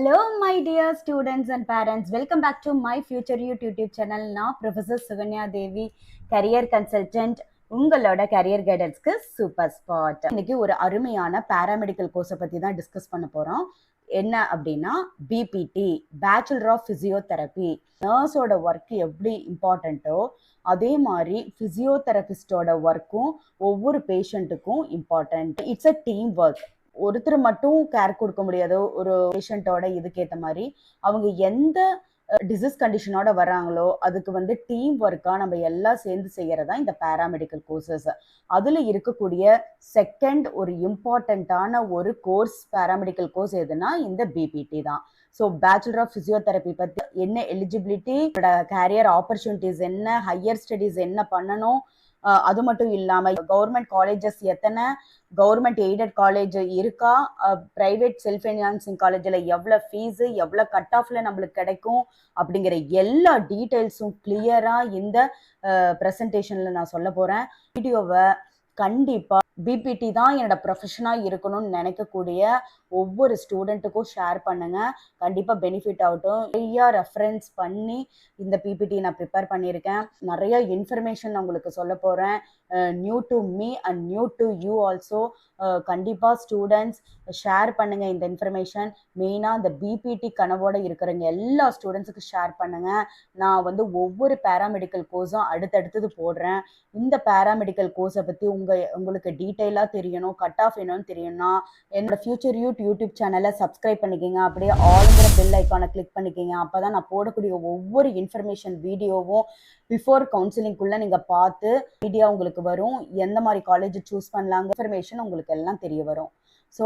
Hello, my dear students and parents. Welcome back to my Future You YouTube channel. நான் professor Sukanya தேவி, career consultant. உங்களோட career கைடன்ஸ்க்கு super spot. இன்னைக்கு ஒரு அருமையான paramedical கோர்ஸை பற்றி தான் டிஸ்கஸ் பண்ண போகிறோம். என்ன அப்படின்னா பிபிடி, பேச்சுலர் ஆஃப் ஃபிசியோதெரப்பி. நர்ஸோட ஒர்க் எப்படி இம்பார்ட்டண்ட்டோ அதே மாதிரி ஃபிசியோதெரபிஸ்டோட ஒர்க்கும் ஒவ்வொரு பேஷண்ட்டுக்கும் important. It's a team work. ஒருத்தர் மட்டும் கேர் கொடுக்க முடியாது. ஒரு பேஷண்டோட இதுக்கேற்ற மாதிரி அவங்க எந்த டிசீஸ் கண்டிஷனோட வர்றாங்களோ அதுக்கு டீம் ஒர்க்கா நம்ம எல்லாம் சேர்ந்து செய்யறதா இந்த பாராமெடிக்கல் கோர்சஸ். அதுல இருக்கக்கூடிய செகண்ட் ஒரு இம்பார்ட்டண்ட்டான ஒரு கோர்ஸ் பாராமெடிக்கல் கோர்ஸ் எதுனா இந்த பிபிடி தான். ஸோ பேச்சுலர் ஆஃப் ஃபிசியோதெரப்பி பற்றி என்ன எலிஜிபிலிட்டி, கேரியர் ஆப்பர்ச்சுனிட்டிஸ் என்ன, ஹையர் ஸ்டடீஸ் என்ன பண்ணணும், அது மட்டும் இல்லாமல் கவர்மெண்ட் காலேஜஸ் எத்தனை, கவர்மெண்ட் எய்டட் காலேஜ் இருக்கா, ப்ரைவேட் செல்ஃப் ஃபைனான்சிங் காலேஜில் எவ்வளோ ஃபீஸு, எவ்வளோ கட் ஆஃபில் நம்மளுக்கு கிடைக்கும் அப்படிங்கிற எல்லா டீட்டெயில்ஸும் கிளியராக இந்த ப்ரெசன்டேஷனில் நான் சொல்ல போகிறேன். வீடியோவை கண்டிப்பாக பிபிடி தான் என்னோட ப்ரொஃபஷனாக இருக்கணும்னு நினைக்கக்கூடிய ஒவ்வொரு ஸ்டூடெண்ட்டுக்கும் ஷேர் பண்ணுங்கள். கண்டிப்பாக பெனிஃபிட் ஆகட்டும். நிறையா ரெஃபரன்ஸ் பண்ணி இந்த பிபிடி நான் ப்ரிப்பேர் பண்ணியிருக்கேன். நிறைய இன்ஃபர்மேஷன் நான் உங்களுக்கு சொல்ல போகிறேன். New to me and new to you also. கண்டிப்பாக ஸ்டூடெண்ட்ஸ் ஷேர் பண்ணுங்கள் இந்த இன்ஃபர்மேஷன். மெயினாக இந்த பிபிடி கனவோடு இருக்கிறவங்க எல்லா ஸ்டூடெண்ட்ஸுக்கு ஷேர் பண்ணுங்கள். நான் ஒவ்வொரு பேராமெடிக்கல் கோர்ஸும் அடுத்தடுத்தது போடுறேன். இந்த பேராமெடிக்கல் கோர்ஸை பற்றி உங்களுக்கு டீட்டெயிலாக தெரியணும், கட் ஆஃப் என்னன்னு தெரியணும்னா என்னோட ஃபியூச்சர் யூடியூப் சேனலை சப்ஸ்கிரைப் பண்ணிக்கோங்க. அப்படியே ஆளுங்கிற பெல் ஐக்கானை கிளிக் பண்ணிக்கோங்க. அப்போ தான் நான் போடக்கூடிய ஒவ்வொரு இன்ஃபர்மேஷன் வீடியோவும் பிஃபோர் கவுன்சிலிங்குள்ளே நீங்கள் பார்த்து வீடியோ உங்களுக்கு வரும். எந்த மாதிரி காலேஜ் சூஸ் பண்ணலாங்க இன்ஃபர்மேஷன் உங்களுக்கு எல்லாம் தெரிய வரும். ஸோ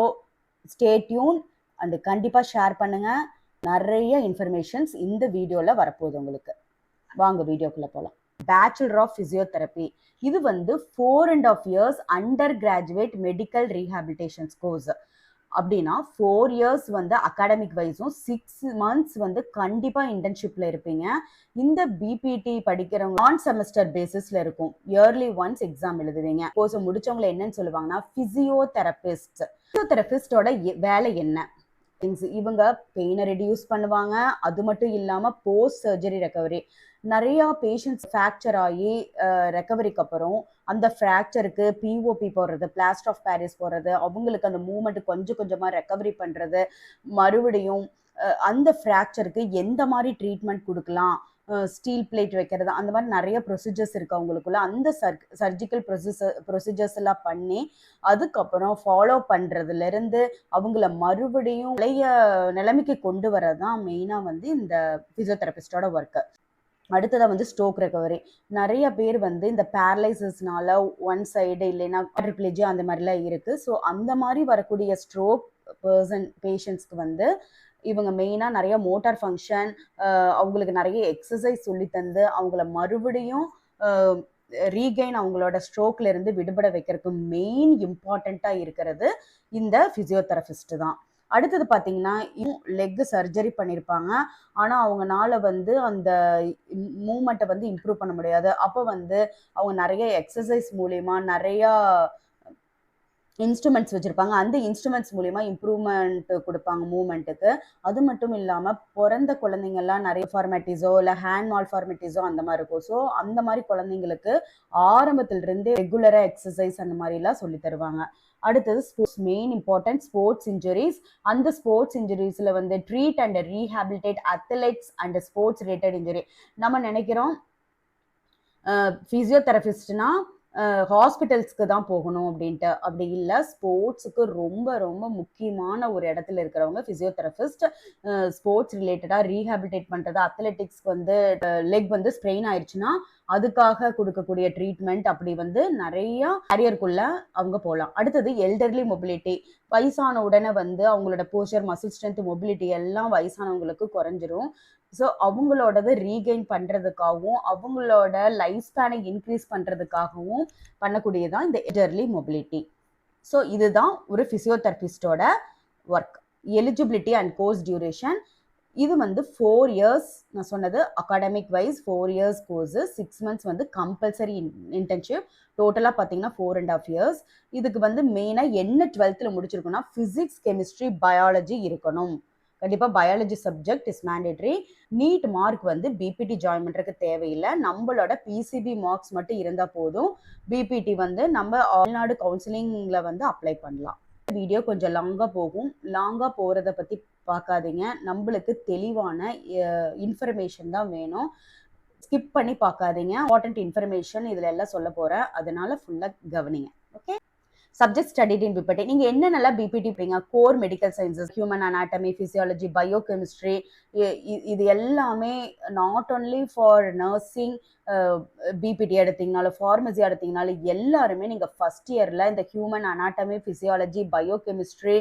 ஸ்டே டியூன் அண்ட் கண்டிப்பாக ஷேர் பண்ணுங்கள். நிறைய இன்ஃபர்மேஷன்ஸ் இந்த வீடியோவில் வரப்போகுது உங்களுக்கு. வாங்க வீடியோக்குள்ளே போகலாம். பேச்சுலர் ஆஃப் ஃபிசியோதெரப்பி இது 4.5 years under graduate medical rehabilitations course. அப்படின்னா 4 years அகாடமிக் வைஸும் 6 months கண்டிப்பாக இன்டர்ன்ஷிப்பில் இருப்பீங்க. இந்த பிபிடி படிக்கிறவங்க நான் செமஸ்டர் பேசிஸில் இருக்கும். இயர்லி ஒன்ஸ் எக்ஸாம் எழுதுவீங்க. கோர்ஸை முடிச்சவங்களை என்னன்னு சொல்லுவாங்கன்னா ஃபிசியோதெரபிஸ்ட். ஃபிசியோதெரபிஸ்டோட வேலை என்ன? இவங்க பெயினை ரெடியூஸ் பண்ணுவாங்க. அது மட்டும் இல்லாமல் போஸ்ட் சர்ஜரி ரெக்கவரி, நிறையா பேஷண்ட்ஸ் ஃப்ராக்சர் ஆகி ரெக்கவரிக்கு அப்புறம் அந்த ஃப்ராக்சருக்கு பிஓபி போடுறது, பிளாஸ்டர் ஆஃப் பாரிஸ் போடுறது, அவங்களுக்கு அந்த மூமெண்ட் கொஞ்சம் கொஞ்சமாக ரெக்கவரி பண்ணுறது, மறுபடியும் அந்த ஃப்ராக்சருக்கு எந்த மாதிரி ட்ரீட்மெண்ட் கொடுக்கலாம், ஸ்டீல் பிளேட் வைக்கிறது, அந்த மாதிரி நிறைய ப்ரொசீஜர்ஸ் இருக்குது அவங்களுக்குள்ள. அந்த சர்ஜிக்கல் ப்ரொசீஜர்ஸ் எல்லாம் பண்ணி அதுக்கப்புறம் ஃபாலோ பண்ணுறதுலேருந்து அவங்கள மறுபடியும் பழைய நிலைமைக்கு கொண்டு வரதான் மெயினாக இந்த ஃபிசியோதெரபிஸ்டோட ஒர்க்கு. அடுத்ததாக ஸ்ட்ரோக் ரெக்கவரி. நிறைய பேர் இந்த பேரலைசஸ்னால ஒன் சைடு இல்லைன்னா குவாட்ரிப்ளேஜியா அந்த மாதிரிலாம் இருக்குது. ஸோ அந்த மாதிரி வரக்கூடிய ஸ்ட்ரோக் பேஷண்ட்ஸ்க்கு இவங்க மெயினாக நிறைய மோட்டார் ஃபங்க்ஷன், அவங்களுக்கு நிறைய எக்ஸசைஸ் சொல்லி தந்து அவங்கள மறுபடியும் ரீகெயின் அவங்களோட ஸ்ட்ரோக்ல இருந்து விடுபட வைக்கிறதுக்கு மெயின் இம்பார்ட்டண்ட்டாக இருக்கிறது இந்த ஃபிசியோதெரபிஸ்ட் தான். அடுத்தது பார்த்தீங்கன்னா லெக் சர்ஜரி பண்ணியிருப்பாங்க. ஆனால் அவங்கனால அந்த மூமெண்ட்டை இம்ப்ரூவ் பண்ண முடியாது. அப்போ அவங்க நிறைய எக்ஸசைஸ் மூலயமா நிறையா இன்ஸ்ட்ருமெண்ட்ஸ் வச்சுருப்பாங்க. அந்த இன்ஸ்ட்ருமெண்ட்ஸ் மூலிமா இம்ப்ரூவ்மெண்ட் கொடுப்பாங்க மூமெண்ட்டுக்கு. அது மட்டும் இல்லாமல் பிறந்த குழந்தைங்கள்லாம் நிறைய ஃபார்மேட்டிஸோ இல்லை ஹேண்ட் மால் ஃபார்மேட்டிஸோ அந்த மாதிரி இருக்கும். ஸோ அந்த மாதிரி குழந்தைங்களுக்கு ஆரம்பத்திலிருந்தே ரெகுலராக எக்ஸசைஸ் அந்த மாதிரிலாம் சொல்லி தருவாங்க. அடுத்தது sports, main important sports injuries. அந்த ஸ்போர்ட்ஸ் இன்ஜுரிஸில் treat and rehabilitate athletes and sports related injury. நம்ம நினைக்கிறோம் ஃபிசியோதெரபிஸ்ட்னா ஹாஸ்பிட்டல்ஸ்க்கு தான் போகணும் அப்படின்ட்டு. அப்படி இல்லை, ஸ்போர்ட்ஸுக்கு ரொம்ப ரொம்ப முக்கியமான ஒரு இடத்துல இருக்கிறவங்க ஃபிசியோதெரபிஸ்ட். ஸ்போர்ட்ஸ் ரிலேட்டடாக ரீஹாபிலிட்டேட் பண்ணுறது, அத்லெட்டிக்ஸ்க்கு லெக் ஸ்ப்ரெயின் ஆயிடுச்சுன்னா அதுக்காக கொடுக்கக்கூடிய ட்ரீட்மெண்ட், அப்படி நிறைய கேரியருக்குள்ள அவங்க போகலாம். அடுத்தது எல்டர்லி மொபிலிட்டி. வயசான உடனே அவங்களோட போஸ்டர், மசில் ஸ்ட்ரென்த், மொபிலிட்டி எல்லாம் வயசானவங்களுக்கு குறைஞ்சிரும். ஸோ அவங்களோடது ரீகெயின் பண்ணுறதுக்காகவும் அவங்களோட லைஃப் ஸ்பேனை இன்க்ரீஸ் பண்ணுறதுக்காகவும் பண்ணக்கூடியதான் இந்த எல்டர்லி மொபிலிட்டி. ஸோ இதுதான் ஒரு ஃபிசியோதெரபிஸ்டோட work. Eligibility and course duration இது 4 years. நான் சொன்னது academic wise 4 years course, 6 months compulsory internship. டோட்டலாக பார்த்தீங்கன்னா 4.5 years. இதுக்கு மெயினாக என்ன 12th முடிச்சிருக்கோம்னா ஃபிசிக்ஸ், கெமிஸ்ட்ரி, பயாலஜி இருக்கணும். கண்டிப்பாக biology subject is mandatory. NEET mark வந்து பிபிடி ஜாயின் பண்ணுறதுக்கு தேவையில்லை. நம்மளோட பிசிபி மார்க்ஸ் மட்டும் இருந்தால் போதும். பிபிடி வந்து நம்ம ஆல்நாடு கவுன்சிலிங்கில் வந்து அப்ளை பண்ணலாம். வீடியோ கொஞ்சம் லாங்காக போகும். லாங்காக போகிறத பற்றி பார்க்காதீங்க. நம்மளுக்கு தெளிவான இன்ஃபர்மேஷன் தான் வேணும். ஸ்கிப் பண்ணி பார்க்காதீங்க. இம்பார்ட்டன்ட் இன்ஃபர்மேஷன் இதில் எல்லாம் சொல்ல போகிறேன். அதனால ஃபுல்லாக கவனிங்க. Okay. Subject studied in BPT. நீங்கள் என்னென்னலாம் பிபிடி படிங்க? Core medical sciences, human anatomy, physiology, biochemistry, இது எல்லாமே not only for nursing BPT எடுத்தீங்கனாலும் ஃபார்மசி எடுத்தீங்கனாலும் எல்லாருமே நீங்கள் ஃபஸ்ட் இயரில் இந்த human anatomy, physiology, biochemistry,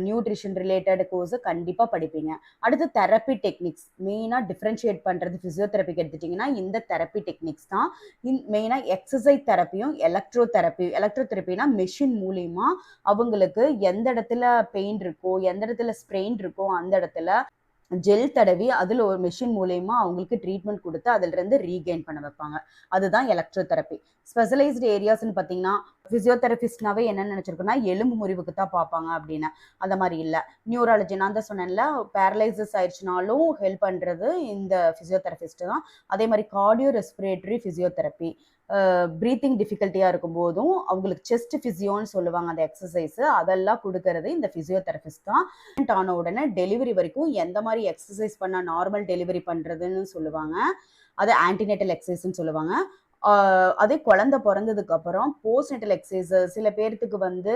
nutrition related கோர்ஸை கண்டிப்பாக படிப்பீங்க. அடுத்து தெரப்பி டெக்னிக்ஸ், மெயினாக டிஃப்ரென்ஷியேட் பண்ணுறது ஃபிசியோதெரப்பிக்கு எடுத்துட்டிங்கன்னா இந்த தெரப்பி டெக்னிக்ஸ் தான். மெயினாக எக்ஸசைஸ் தெரப்பியும் எலக்ட்ரோதெரப்பினா மெஷின் மூலிமா அவங்களுக்கு எந்த இடத்துல பெயின் இருக்கோ, எந்த இடத்துல ஸ்ப்ரெயின் இருக்கோ அந்த இடத்துல ஜெல் தடவி அதில் ஒரு மெஷின் மூலயமா அவங்களுக்கு ட்ரீட்மெண்ட் கொடுத்து அதிலிருந்து ரீகெயின் பண்ண வைப்பாங்க. அதுதான் எலக்ட்ரோதெரப்பி. ஸ்பெஷலைஸ்டு ஏரியாஸ்ன்னு பார்த்தீங்கன்னா ஃபிசியோதெரபிஸ்ட்னாவே என்ன நினச்சிருக்கோன்னா எலும்பு முறிவுக்கு தான் பார்ப்பாங்க அப்படின்னு. அந்த மாதிரி இல்லை. நியூராலஜி, நான் தான் சொன்னேன்ல, பேரலைசிஸ் ஆயிடுச்சுனாலும் ஹெல்ப் பண்ணுறது இந்த ஃபிசியோதெரபிஸ்ட்டு தான். அதே மாதிரி கார்டியோ ரெஸ்பிரேட்டரி ஃபிசியோதெரப்பி, ப்ரீத்திங் டிஃபிகல்ட்டியாக இருக்கும்போதும் அவங்களுக்கு செஸ்ட் ஃபிசியோன்னு சொல்லுவாங்க அந்த எக்ஸசைஸு, அதெல்லாம் கொடுக்கறது இந்த ஃபிசியோதெரபிஸ்ட் தான். ஆன உடனே டெலிவரி வரைக்கும் எந்த மாதிரி எக்ஸசைஸ் பண்ணால் நார்மல் டெலிவரி பண்ணுறதுன்னு சொல்லுவாங்க. அது ஆன்டிநேட்டல் எக்ஸசைஸ்ன்னு சொல்லுவாங்க. அதே குழந்தை பிறந்ததுக்கு அப்புறம் போஸ்ட்நேட்டல் எக்ஸசைஸ், சில பேர்த்துக்கு வந்து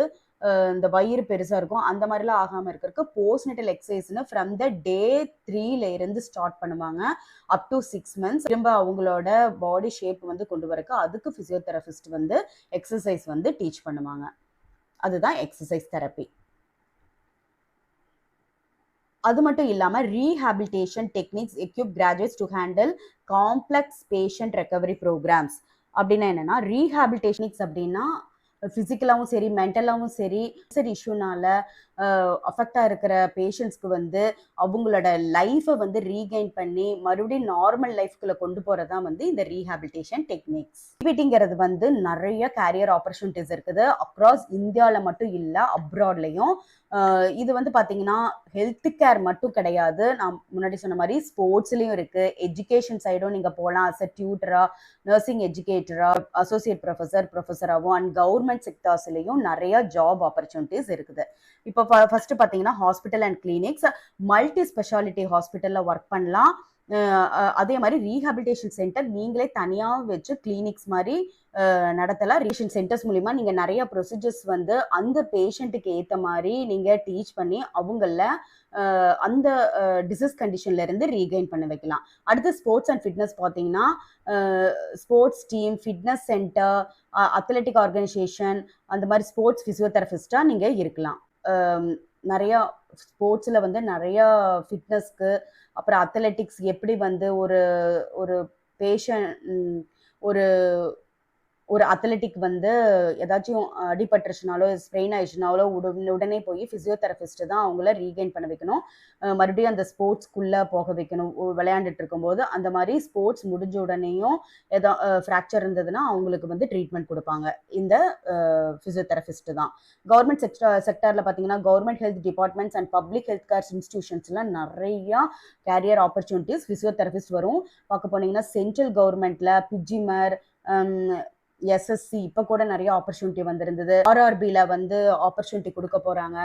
இந்த வயிறு பெருசாக இருக்கும், அந்த மாதிரிலாம் ஆகாமல் இருக்கிறதுக்கு போஸ்ட்நேட்டல் எக்ஸசைஸ்னு ஃப்ரம் த டே 3ல இருந்து ஸ்டார்ட் பண்ணுவாங்க அப் டு 6 months. திரும்ப அவங்களோட பாடி ஷேப் வந்து கொண்டு வரக்கு அதுக்கு ஃபிசியோதெரபிஸ்ட் வந்து எக்ஸசைஸ் வந்து டீச் பண்ணுவாங்க. அதுதான் எக்ஸசைஸ் தெரப்பி. அது மட்டும் இல்லாமல் rehabilitation techniques equip graduates to handle complex patient recovery programmes. அப்படின்னா என்னன்னா, ரீஹாபிலிட்டேஷனிக்ஸ் அப்படின்னா ஃபிசிக்கலாகவும் சரி மென்டலாகவும் சரி இஷ்யூனால அஃபெக்டாக இருக்கிற பேஷண்ட்ஸ்க்கு வந்து அவங்களோட லைஃப்பை வந்து ரீகெயின் பண்ணி மறுபடியும் நார்மல் லைஃப்குள்ளே கொண்டு போகிறது தான் வந்து இந்த ரீஹாபிலிட்டேஷன் டெக்னிக்ஸ். பிபிடிங்கிறது வந்து நிறைய கேரியர் ஆப்பர்ச்சுனிட்டிஸ் இருக்குது. அக்ராஸ் இந்தியாவில் மட்டும் இல்லை, அப்ராட்லையும். இது வந்து பார்த்தீங்கன்னா ஹெல்த் கேர் மட்டும் கிடையாது. நான் முன்னாடி சொன்ன மாதிரி ஸ்போர்ட்ஸ்லேயும் இருக்குது. எஜுகேஷன் சைடும் நீங்கள் போகலாம். அஸ் அ டியூட்டரா, நர்சிங் எஜுகேட்டரா, அசோசியேட் ப்ரொஃபஸராகவும் அண்ட் கவர்மெண்ட் செக்டார்ஸ்லேயும் நிறைய ஜாப் ஆப்பர்ச்சுனிட்டிஸ் இருக்குது. இப்போ ஃபர்ஸ்ட் பார்த்தீங்கன்னா hospital and clinics, multi speciality ஹாஸ்பிட்டலில் ஒர்க் பண்ணலாம். அதே மாதிரி ரீஹாபிலிட்டேஷன் சென்டர் நீங்களே தனியாக வச்சு கிளினிக்ஸ் மாதிரி நடத்தலாம். ரீஹாபிலிட்டேஷன் சென்டர்ஸ் மூலிமா நீங்கள் நிறைய ப்ரொசீஜர்ஸ் வந்து அந்த பேஷண்ட்டுக்கு ஏற்ற மாதிரி நீங்கள் டீச் பண்ணி அவங்கள அந்த டிசீஸ் கண்டிஷன்ல இருந்து ரீகெயின் பண்ண வைக்கலாம். அடுத்து ஸ்போர்ட்ஸ் அண்ட் ஃபிட்னஸ் பார்த்தீங்கன்னா sports team, fitness centre, athletic organisation, அந்த மாதிரி ஸ்போர்ட்ஸ் ஃபிசியோதெரபிஸ்டாக நீங்கள் இருக்கலாம். நிறையா ஸ்போர்ட்ஸில் வந்து நிறையா ஃபிட்னஸ்க்கு, அப்புறம் அத்லெட்டிக்ஸ் எப்படி வந்து ஒரு ஒரு பேஷண்ட் ஒரு ஒரு அத்லெட்டிக் வந்து ஏதாச்சும் அடிபட்டுருச்சுனாலோ ஸ்ப்ரெயின் ஆயிடுச்சுனாலோ உடனே போய் ஃபிசியோதெரபிஸ்ட் தான் அவங்கள ரீகெயின் பண்ண வைக்கணும். மறுபடியும் அந்த ஸ்போர்ட்ஸ்குள்ளே போக வைக்கணும் விளையாண்டுட்டு இருக்கும்போது. அந்த மாதிரி ஸ்போர்ட்ஸ் முடிஞ்ச உடனேயும் ஏதோ ஃப்ராக்சர் இருந்ததுன்னா அவங்களுக்கு வந்து ட்ரீட்மெண்ட் கொடுப்பாங்க இந்த ஃபிசியோதெரபிஸ்ட் தான். கவர்மெண்ட் செக்டாரில் பார்த்தீங்கன்னா government health departments and public health care இன்ஸ்டிடியூஷன்ஸ்லாம் நிறையா கேரியர் ஆப்பர்ச்சுனிட்டிஸ் ஃபிசியோதெரபிஸ்ட் வரும். பார்க்க போனீங்கன்னா சென்ட்ரல் கவர்மெண்ட்டில் பிஜிமர், எஸ்எஸ்சி இப்போ கூட நிறைய ஆப்பர்ச்சுனிட்டி வந்திருந்தது. ஆர்ஆர்பியில் வந்து ஆப்பர்ச்சுனிட்டி கொடுக்க போகிறாங்க.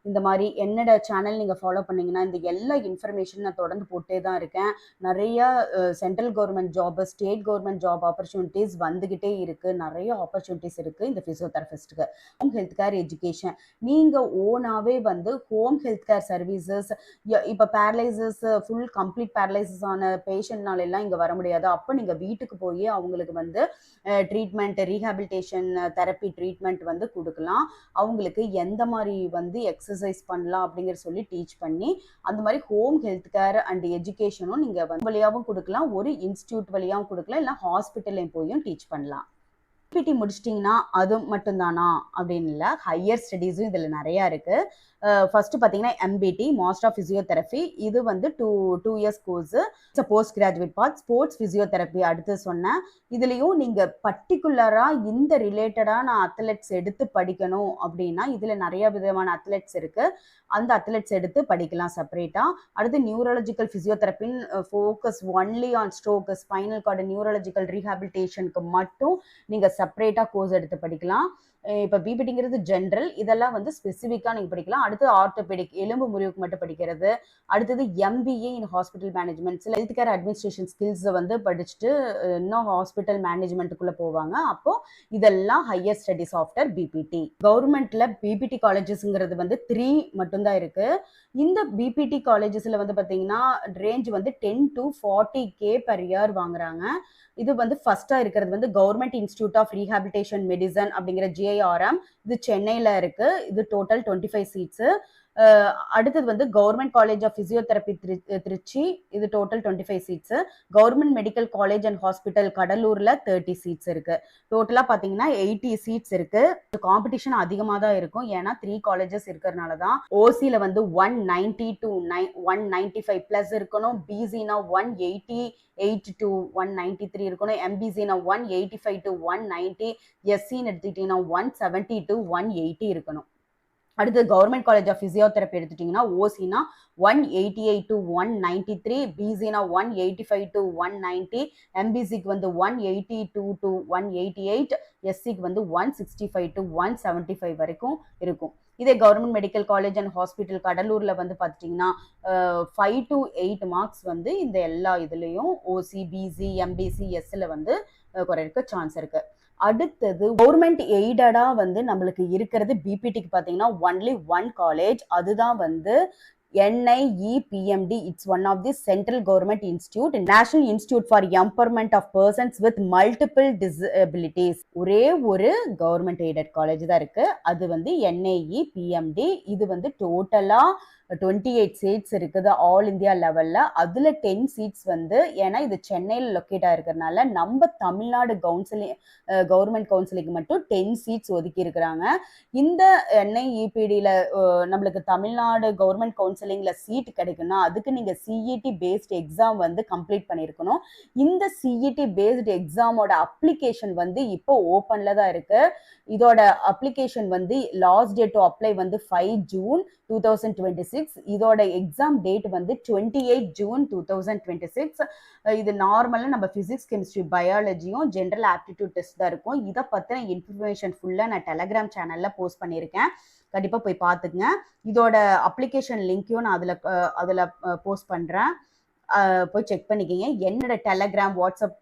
இந்த மாதிரி என்னோட சேனல் நீங்கள் ஃபாலோ பண்ணிங்கன்னா இந்த எல்லா இன்ஃபர்மேஷன் நான் தொடர்ந்து போட்டே தான் இருக்கேன். நிறையா central government job, state government job opportunities வந்துக்கிட்டே இருக்குது. நிறைய ஆப்பர்ச்சுனிட்டிஸ் இருக்குது இந்த ஃபிசியோதெரபிஸ்ட்டுக்கு. ஹோம் ஹெல்த் கேர் எஜுகேஷன், நீங்கள் ஓனாகவே வந்து ஹோம் ஹெல்த் கேர் சர்வீசஸ், இப்போ பேரலைசஸ் ஃபுல் கம்ப்ளீட் பேரலைசஸ் ஆன பேஷண்ட்னால எல்லாம் இங்கே வர முடியாது. அப்போ நீங்கள் வீட்டுக்கு போய் அவங்களுக்கு வந்து ட்ரீட்மெண்ட், ரீஹாபிலிட்டேஷன் தெரப்பி ட்ரீட்மெண்ட் வந்து கொடுக்கலாம். அவங்களுக்கு எந்த மாதிரி வந்து எக்ஸசைஸ் பண்ணலாம் அப்படிங்கிற சொல்லி டீச் பண்ணி அந்த மாதிரி ஹோம் ஹெல்த் கேர் அண்ட் எஜுகேஷனும் நீங்கள் வந்து வழியாகவும் கொடுக்கலாம், ஒரு இன்ஸ்டியூட் வழியாகவும் கொடுக்கலாம், இல்லை ஹாஸ்பிட்டல்லையும் போயும் டீச் பண்ணலாம். பிபிடி முடிச்சிட்டிங்கன்னா அது மட்டும்தானா அப்படின்னு இல்லை, ஹையர் ஸ்டடீஸும் இதில் நிறையா இருக்குது. ஃபர்ஸ்ட் பார்த்தீங்கன்னா எம்பிடி மாஸ்டர் ஆஃப் ஃபிசியோதெரபி, இது வந்து two years course. It's post graduate part. Sports physiotherapy அடுத்து சொன்னேன். இதுலயும் நீங்க பர்டிகுலரா இந்த ரிலேட்டடான அத்லெட்ஸ் எடுத்து படிக்கணும் அப்படின்னா இதுல நிறைய விதமான அத்லெட்ஸ் இருக்கு. அந்த அத்லெட்ஸ் எடுத்து படிக்கலாம் செப்பரேட்டா. அடுத்து நியூரலஜிக்கல் ஃபிசியோதெரபின் focus only on stroke, spinal cord, neurological ரீஹாபிலிட்டேஷனுக்கு மட்டும் நீங்க செப்பரேட்டா கோர்ஸ் எடுத்து படிக்கலாம். இப்போ பிபிடிங்கிறது ஜென்ரல், இதெல்லாம் வந்து ஸ்பெசிஃபிக்காக நீங்கள் படிக்கலாம். அடுத்து ஆர்த்தோபெடிக், எலும்பு முறிவுக்கு மட்டும் படிக்கிறது. அடுத்தது எம்பிஏ இன் ஹாஸ்பிட்டல் மேனேஜ்மெண்ட், சில ஹெல்த் கேர் அட்மினிஸ்ட்ரேஷன் ஸ்கில்ஸை வந்து படிச்சுட்டு இன்னும் ஹாஸ்பிட்டல் மேனேஜ்மெண்ட்டுக்குள்ளே போவாங்க. அப்போ இதெல்லாம் ஹையர் ஸ்டடிஸ் ஆஃப்டர் பிபிடி. கவர்மெண்ட்ல பிபிடி காலேஜஸ்ங்கிறது வந்து 3 மட்டும்தான் இருக்கு. இந்த பிபிடி காலேஜஸ்ல வந்து பார்த்தீங்கன்னா ரேஞ்ச் வந்து 10 to 40K per year வாங்குறாங்க. இது வந்து ஃபர்ஸ்டா இருக்கிறது வந்து government institute of rehabilitation medicine அப்படிங்கிற GIRM, இது சென்னையில இருக்கு. இது டோட்டல் 25 சீட்ஸ். அடுத்தது வந்து government college of physiotherapy Trichy, இது total 25 seats. Government medical college and hospital கடலூர்ல 30 சீட்ஸ் இருக்கு. டோட்டலா பாத்தீங்கன்னா 80 சீட்ஸ் இருக்கு. காம்படிஷன் அதிகமா தான் இருக்கும், ஏன்னா 3 காலேஜஸ் இருக்கிறதுனால தான். ஓசில வந்து 190 to 195 பிளஸ் இருக்கணும். பிசினா 188 to 193 இருக்கணும். எம்பிசினா 185 to 190. எஸ்சின்னு எடுத்துக்கிட்டீங்கன்னா 170 to 180 இருக்கணும். அடுத்து கவர்மெண்ட் காலேஜ் ஆஃப் பிசியோதெரபி எடுத்துட்டீங்கன்னா ஓசினா 188 to 193, பிசினா 185 to 190, எம்பிசிக்கு வந்து 182 to 188, எஸ்சிக்கு வந்து 165 to 175 வரைக்கும் இருக்கும். இதே government medical college and hospital கடலூர்ல வந்து பார்த்துட்டிங்கன்னா 5 to 8 மார்க்ஸ் வந்து இந்த எல்லா இதுலேயும் ஓசி, பிசி, எம்பிசி, எஸ்ல வந்து குறைக்க சான்ஸ் இருக்கு. அடுத்தது கவர்மெண்ட் எய்டடா வந்து நம்மளுக்கு இருக்கிறது பிபிடிக்கு பார்த்தீங்கன்னா ஒன்லி 1 காலேஜ், அதுதான் வந்து NIEPMD. It's one of the central government institute, National Institute for Empowerment of Persons with Multiple Disabilities. ஒரே ஒரு கவர்மெண்ட் எய்டட் காலேஜ் தான் இருக்கு, அது வந்து NIEPMD. இது வந்து டோட்டலா 28 சீட்ஸ் இருக்குது ஆல் இந்தியா லெவல்ல. அதுல 10 சீட்ஸ் வந்து, ஏன்னா இது சென்னையில் லொக்கேட் ஆயிருக்கிறதுனால நம்ம தமிழ்நாடு கவர்மெண்ட் கவுன்சிலிங் மட்டும் 10 சீட்ஸ் ஒதுக்கி இருக்கிறாங்க. இந்த NIEPDல நம்மளுக்கு தமிழ்நாடு கவர்மெண்ட் கவுன்சிலிங்ல சீட் கிடைக்கும்னா அதுக்கு நீங்க CET பேஸ்ட் எக்ஸாம் வந்து கம்ப்ளீட் பண்ணியிருக்கணும். இந்த CET பேஸ்ட் எக்ஸாமோட அப்ளிகேஷன் வந்து இப்போ ஓப்பன்ல தான் இருக்கு. இதோட அப்ளிகேஷன் வந்து லாஸ்ட் டேட் டு அப்ளை வந்து 5 ஜூன் 2026. இதோட எக்ஸாம் டேட் வந்து 28 ஜூன் 2026. இது நார்மலா நம்ம பிசிக்ஸ், கெமிஸ்ட்ரி, பயாலஜியும் ஜென்ரல் ஆப்டிடியூட் டெஸ்ட் தான் இருக்கும். இதை பத்தின இன்ஃபர்மேஷன் ஃபுல்லா நான் டெலகிராம் சேனல்ல போஸ்ட் பண்ணியிருக்கேன், கண்டிப்பா போய் பார்த்துங்க. இதோட அப்ளிகேஷன் லிங்க்கையும் நான் அதுல போஸ்ட் பண்றேன், போய் செக் பண்ணிக்கிங்க. என்னோட டெலகிராம், வாட்ஸ்அப்,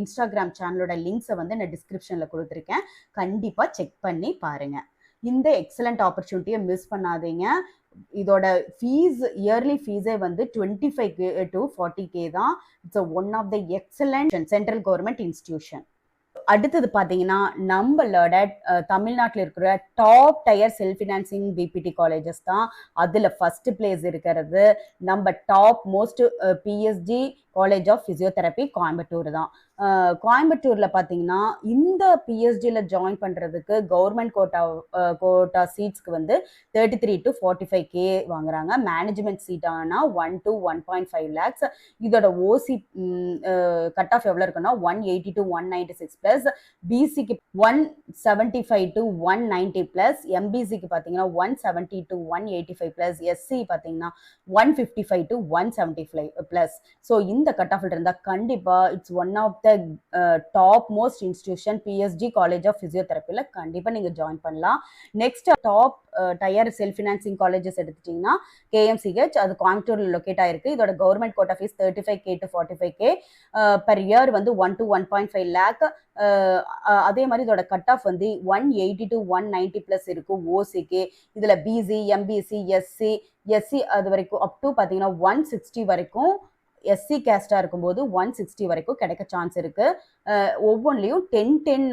இன்ஸ்டாகிராம் சேனலோட லிங்க்ஸை வந்து நான் டிஸ்கிரிப்ஷன்ல கொடுத்துருக்கேன், கண்டிப்பா செக் பண்ணி பாருங்க. இந்த எக்ஸலண்ட் ஆப்பர்ச்சுனிட்டியை மிஸ் பண்ணாதீங்க. இதோட ஃபீஸ், இயர்லி ஃபீஸே வந்து 25K to 40K தான். It's one of the excellent central government institution. அடுத்தது பார்த்தீங்கன்னா நம்மளோட தமிழ்நாட்டில் இருக்கிற top tier self financing BPT colleges தான். அதில் ஃபர்ஸ்ட் பிளேஸ் இருக்கிறது நம்ம top most PSG college of physiotherapy Coimbatore தான். கோயம்புத்தூரில் பார்த்தீங்கன்னா இந்த PSGல ஜாயின் பண்ணுறதுக்கு கவர்மெண்ட் கோட்டா சீட்ஸ்க்கு வந்து 33 to 45K வாங்குறாங்க. மேனேஜ்மெண்ட் சீட் ஆனால் 1 to 1.5 lakhs. இதோட ஓசி கட் ஆஃப் எவ்வளோ இருக்குன்னா 180 to 196 ப்ளஸ், பிசிக்கு 175 to 190 ப்ளஸ், எம்பிசிக்கு பார்த்தீங்கன்னா 170 to 185 ப்ளஸ், எஸ்சி பார்த்தீங்கன்னா 155 to 175 ப்ளஸ். ஸோ இந்த கட் ஆஃப் இருந்தால் கண்டிப்பாக it's one of the top most institution PSG college of ஃபிசியோதெரபியில் கண்டிப்பாக நீங்கள் ஜாயின் பண்ணலாம். Next top tier self financing colleges எடுத்துட்டிங்கன்னா KMCH, அது கோயம்புத்தூரில் லொக்கேட் ஆயிருக்கு. இதோட government quota fees 35K to 45K per year வந்து 1 to 1.5 lakh. அதே மாதிரி இதோட கட் ஆஃப் வந்து 180 to 190 ப்ளஸ் இருக்கும் ஓசிக்கு. இதில் பிசி, எம்பிசி, எஸ்சி அது வரைக்கும் அப் டு பார்த்தீங்கன்னா 160 வரைக்கும் SC கேஸ்டா இருக்கும்போது 160 வரைக்கும் கிடைக்க சான்ஸ் இருக்கு. ஒவ்வொன்றிலையும் 10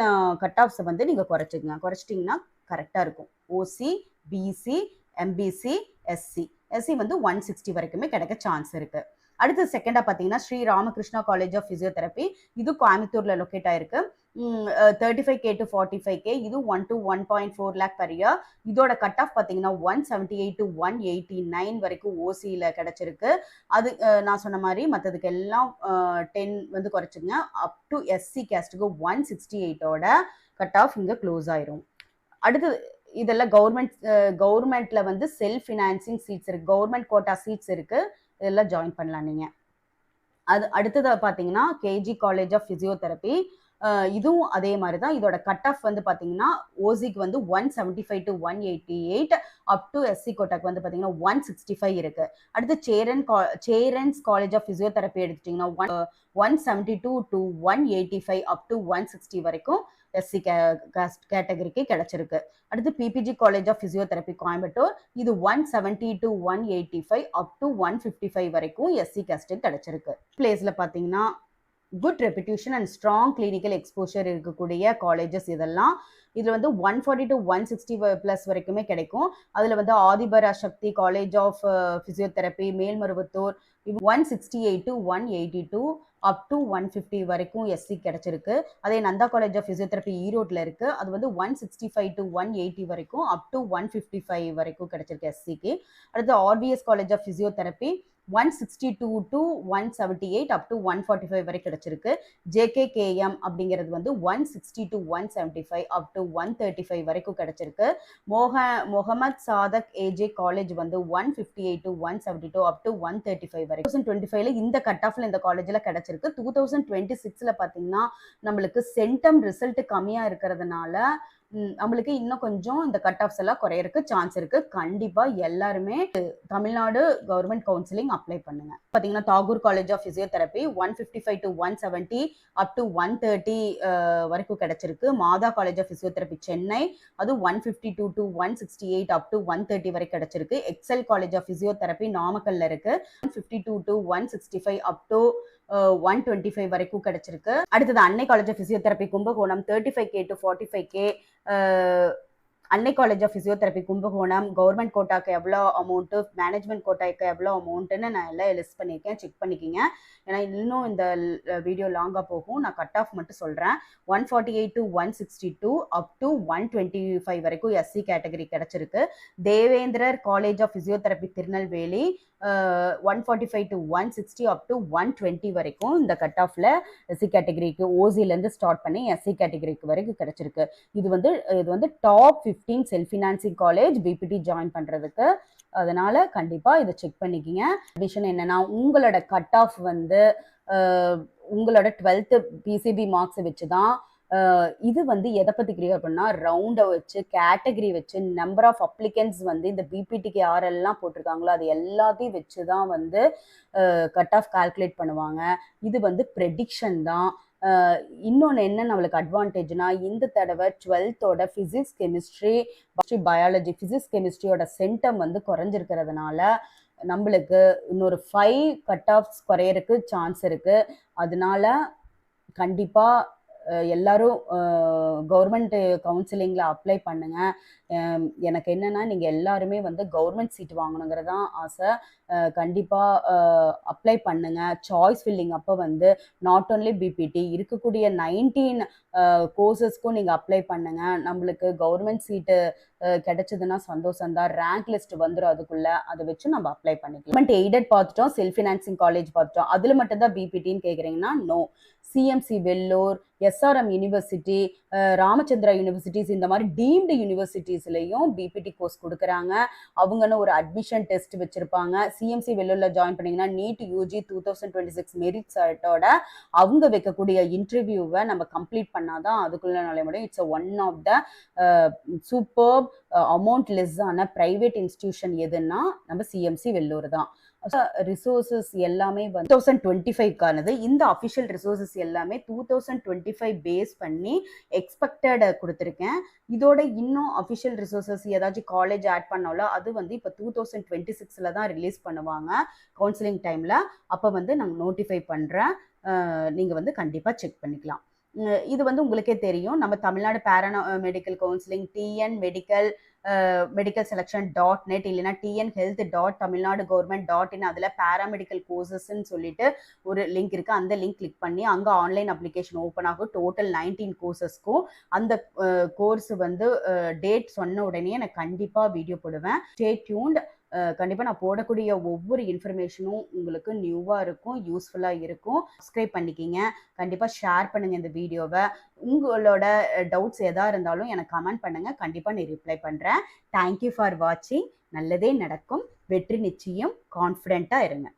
கட் ஆஃப்ஸ் வந்து நீங்க குறைச்சிட்டிங்கன்னா கரெக்டா இருக்கும். ஓசி, பிசி, எம்பிசி, எஸ்சி வந்து 160 வரைக்குமே கிடைக்க சான்ஸ் இருக்கு. அடுத்து செகண்டா பார்த்தீங்கன்னா Shri Ramakrishna college of physiotherapy, இது கோயம்புத்தூர்ல லொக்கேட் ஆயிருக்கு. 35K to 45K, இது 1 to 1.4 lakh per year. இதோட கட் ஆஃப் பார்த்தீங்கன்னா 178 to 189 வரைக்கும் ஓசியில் கிடைச்சிருக்கு. அது நான் சொன்ன மாதிரி மற்றதுக்கு எல்லாம் 10 வந்து குறைச்சிங்க. அப் டு எஸ்சி கேஸ்ட்டுக்கு 168ஓட கட் ஆஃப் இங்கே க்ளோஸ் ஆயிரும். அடுத்து இதெல்லாம் கவர்மெண்ட்ல வந்து செல்ஃப் ஃபினான்சிங் சீட்ஸ் இருக்கு, கவர்மெண்ட் கோட்டா சீட்ஸ் இருக்கு, இதெல்லாம் ஜாயின் பண்ணலாம் நீங்க. அது அடுத்தது பார்த்தீங்கன்னா கேஜி காலேஜ் ஆஃப் பிசியோதெரப்பி, இதுவும் அதே மாதிரி தான். இதோட கட் ஆஃப் வந்து பார்த்தீங்கன்னா ஓசிக்கு வந்து 175 to 188, அப் டு எஸ்சி கோட்டாக்கு வந்து பார்த்தீங்கன்னா 165 இருக்கு. அடுத்து சேரன்ஸ் காலேஜ் ஆஃப் பிசியோதெரப்பி எடுத்துட்டீங்கன்னா 172 to 185 அப் டு 160 வரைக்கும் எஸ்சி கேட்டகரிக்கு கிடைச்சிருக்கு. அடுத்து PPG college of physiotherapy Coimbatore, இது 170 to 185 அப் டு 155 வரைக்கும் எஸ்சி கேஸ்ட்டுக்கு கிடைச்சிருக்கு. பிளேஸ்ல பார்த்தீங்கன்னா good reputation and strong clinical exposure இருக்கக்கூடிய காலேஜஸ் இதெல்லாம். இதில் வந்து 140 to 160 ப்ளஸ் வரைக்குமே கிடைக்கும். அதில் வந்து Adhiparasakthi college of physiotherapy Melmaruvathur 168 to 182 up to 150 வரைக்கும் எஸ்சி கிடைச்சிருக்கு. அதே நந்தா காலேஜ் ஆஃப் ஃபிசியோதெரப்பி ஈரோட்டில் இருக்குது, அது வந்து 165 to 180 வரைக்கும் அப் டு 155 வரைக்கும் கிடைச்சிருக்கு எஸ்சிக்கு. அடுத்து RVS college of physiotherapy 162 to 178 up to 145 வரை கிடைச்சிருக்கு. ஜேகேகேஎம் அப்படிங்கிறது வந்து 160 to 175 அப் டு 135 வரைக்கும் கிடைச்சிருக்கு. முகமது சாதக் ஏஜே காலேஜ் வந்து 158 to 172 அப் டு 135 வரைக்கும் 2025ல இந்த கட் ஆஃப்ல இந்த காலேஜ்ல கிடைச்சிருக்கு. 2026ல பார்த்தீங்கன்னா நம்மளுக்கு சென்டம் ரிசல்ட் கம்மியா இருக்கிறதுனால நம்மளுக்கு இன்னும் கொஞ்சம் இந்த கட் ஆஃப்ஸ் எல்லாம் குறையறதுக்கு சான்ஸ் இருக்கு. கண்டிப்பா எல்லாருமே தமிழ்நாடு கவர்மெண்ட் கவுன்சிலிங் அப்ளை பண்ணுங்க. பாத்தீங்கன்னா Tagore college of physiotherapy 155 to 170 up to 130 வரைக்கும் கிடைச்சிருக்கு. மாதா காலேஜ் ஆஃப் பிசியோதெரப்பி சென்னை, அது 152 to 168 அப் டு 130 வரை கிடைச்சிருக்கு. எக்ஸல் காலேஜ் ஆஃப் பிசியோதெரப்பி நாமக்கல்ல இருக்கு, 152 to 165 அப் டு 125 வரைக்கும் கிடைச்சிருக்கு. அடுத்தது Annai college of physiotherapy Kumbakonam 35K to 45K. Annai college of physiotherapy Kumbakonam government கோட்டாக்கு எவ்வளோ அமௌண்ட்டு, மேனேஜ்மெண்ட் கோட்டாக்கு எவ்வளோ அமௌண்ட்டுன்னு நான் எல்லாம் லிஸ்ட் பண்ணியிருக்கேன், செக் பண்ணிக்கிங்க. ஏன்னா இன்னும் இந்த வீடியோ லாங்காக போகும், நான் கட் ஆஃப் மட்டும் சொல்கிறேன். 148 to 162 அப் டு 125 வரைக்கும் எஸ்சி கேட்டகரி கிடைச்சிருக்கு. Devendrar college of physiotherapy Tirunelveli 145 to 160 up to 120 வரைக்கும் இந்த கட் ஆஃப்ல எஸ்சி கேட்டகரிக்கு ஓசிலேருந்து ஸ்டார்ட் பண்ணி எஸ்சி கேட்டகரிக்கு வரைக்கும் கிடைச்சிருக்கு. இது வந்து top 15 self financing college BPT join பண்றதுக்கு. அதனால கண்டிப்பா இதை செக் பண்ணிக்கிங்க. அட்மிஷன் என்னன்னா உங்களோட கட் ஆஃப் வந்து உங்களோட 12th பிசிபி மார்க்ஸ் வச்சு தான். இது வந்து எதை பத்தி கிரியேட் பண்ணா ரவுண்டை வச்சு கேட்டகரி வச்சு நம்பர் ஆஃப் அப்ளிகன்ஸ் வந்து இந்த பிபிடிக்கு யாரெல்லாம் போட்டிருக்காங்களோ அது எல்லாத்தையும் வச்சு தான் வந்து கட் ஆஃப் கால்குலேட் பண்ணுவாங்க. இது வந்து ப்ரெடிக்ஷன் தான். இன்னொன்று என்ன நம்மளுக்கு அட்வான்டேஜ்னா இந்த தடவை 12th physics chemistry biology physics கெமிஸ்ட்ரியோட சென்டம் வந்து குறைஞ்சிருக்கிறதுனால நம்மளுக்கு இன்னொரு 5 கட் ஆஃப்ஸ் குறையறதுக்கு சான்ஸ் இருக்கு. அதனால கண்டிப்பா எல்லாரும் கவர்மெண்ட் கவுன்சிலிங்ல அப்ளை பண்ணுங்க. எனக்கு என்னன்னா நீங்க எல்லாருமே வந்து கவர்மெண்ட் சீட் வாங்கணுங்கிறது தான் ஆசை. கண்டிப்பா அப்ளை பண்ணுங்க. சாய்ஸ் ஃபில்லிங் அப்போ வந்து நாட் ஓன்லி பிபிடி இருக்கக்கூடிய 19 கோர்சஸ்க்கும் நீங்க அப்ளை பண்ணுங்க. நம்மளுக்கு கவர்மெண்ட் சீட்டு கிடைச்சதுன்னா சந்தோஷம் தான். ரேங்க் லிஸ்ட் வந்துடும், அதுக்குள்ள அதை வச்சு நம்ம அப்ளை பண்ணிக்கலாம். கவர்மெண்ட் எய்டட் பார்த்துட்டோம், செல்ஃப் ஃபினான்சிங் காலேஜ் பார்த்துட்டோம். அதுல மட்டும் தான் பிபிடின்னு கேட்குறீங்கன்னா no. CMC Vellore, SRM university, Ramachandra universities இந்த மாதிரி டீம்டு யூனிவர்சிட்டிஸ்லையும் பிபிடி கோர்ஸ் கொடுக்குறாங்க. அவங்கன்னு ஒரு அட்மிஷன் டெஸ்ட் வச்சிருப்பாங்க. சிஎம்சி வெள்ளூர்ல ஜாயின் பண்ணீங்கன்னா நீட் யூஜி 2026 மெரிட் சர்ட்டோட அவங்க வைக்கக்கூடிய இன்டர்வியூவை நம்ம கம்ப்ளீட் பண்ணாதான் அதுக்குள்ள நுழைய முடியும். It's one of the super amount less ஆன பிரைவேட் இன்ஸ்டிடியூஷன் எதுன்னா நம்ம சிஎம்சி வெள்ளூர் தான். ரிசோர்சஸ் எல்லாமே 2025க்கானது. இந்த அஃபிஷியல் ரிசோர்சஸ் எல்லாமே 2025 பேஸ் பண்ணி எக்ஸ்பெக்டட் கொடுத்துருக்கேன். இதோட இன்னும் அஃபிஷியல் ரிசோர்சஸ் ஏதாச்சும் காலேஜ் ஆட் பண்ணாலும் அது வந்து இப்போ 2026ல தான் ரிலீஸ் பண்ணுவாங்க கவுன்சிலிங் டைம்ல. அப்போ வந்து நான் நோட்டிஃபை பண்ணுறேன், நீங்கள் வந்து கண்டிப்பாக செக் பண்ணிக்கலாம். இது வந்து உங்களுக்கே தெரியும், நம்ம Tamil Nadu medical counselling TN medical medical selection .net இல்லைன்னா tnhealth.tamilnadu.government.in அதில் பேராமெடிக்கல் கோர்சஸ்ன்னு சொல்லிட்டு ஒரு லிங்க் இருக்குது. அந்த லிங்க் கிளிக் பண்ணி அங்கே ஆன்லைன் அப்ளிகேஷன் ஓப்பன் ஆகும். டோட்டல் 19 கோர்சஸ்க்கும் அந்த கோர்ஸ் வந்து டேட் சொன்ன உடனே எனக்கு கண்டிப்பாக வீடியோ போடுவேன். Stay tuned. கண்டிப்பாக நான் போடக்கூடிய ஒவ்வொரு இன்ஃபர்மேஷனும் உங்களுக்கு நியூவாக இருக்கும், யூஸ்ஃபுல்லாக இருக்கும். சப்ஸ்கிரைப் பண்ணிக்கிங்க. கண்டிப்பாக ஷேர் பண்ணுங்கள் இந்த வீடியோவை. உங்களோட டவுட்ஸ் எதாக இருந்தாலும் எனக்கு கமெண்ட் பண்ணுங்கள். கண்டிப்பாக நான் ரிப்ளை பண்ணுறேன். தேங்க்யூ ஃபார் வாட்சிங். நல்லதே நடக்கும். வெற்றி நிச்சயம். கான்ஃபிடென்ட்டாக இருங்க.